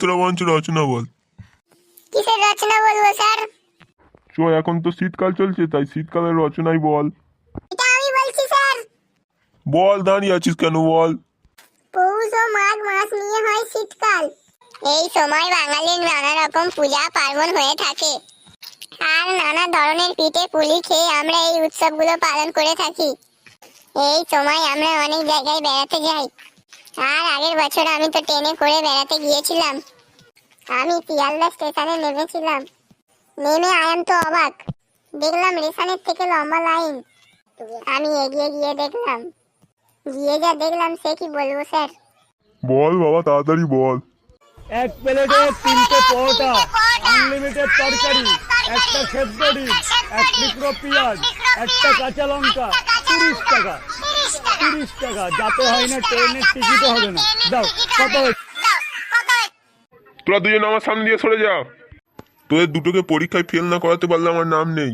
তোরা বঞ্চ রচনা বল। কিসের রচনা বলবো স্যার? এখন তো শীতকাল চলছে, তাই শীতকালের রচনাই বল। এটা আমি বলছি স্যার। বল, দাঁড়িয়ে আছিস কেন, বল। পৌষ ও মাঘ মাস নিয়ে হয় শীতকাল। এই সময় বাঙালির নানা রকম পূজা পার্বণ হয়ে থাকে, আর নানা ধরনের পিঠে পুলি খেয়ে আমরা এই উৎসবগুলো পালন করে থাকি। এই সময় আমরা অনেক জায়গায় বেড়াতে যাই। আর আগের বছর আমি তো ট্রেনে করে বেড়াতে গিয়েছিলাম। আমি শিয়ালদা স্টেশনে নেমেছিলাম। নেমে আয়াম তো অবাক, দেখলাম রেশনের থেকে লম্বা লাইন। আমি এগিয়ে গিয়ে দেখলাম, যা দেখলাম সে কি বলবো স্যার। বল বাবা, তাড়াতাড়ি বল। এক প্লেটে 3টে পরোটা, আনলিমিটেড তরকারি, একটা সেদ্ধ ডিম, এক টুকরো পেঁয়াজ, একটা কাঁচা লঙ্কা, 30 টাকা। 30 টাকা, যাতে হয় না ট্রেনের টিকিটও হবে না। দাও, কত হয়েছে? তোরা দুজন আমার সামনে দিয়ে সরে যা। তোদের দুটোকে পরীক্ষায় ফেল না করাতে পারলে আমার নাম নেই।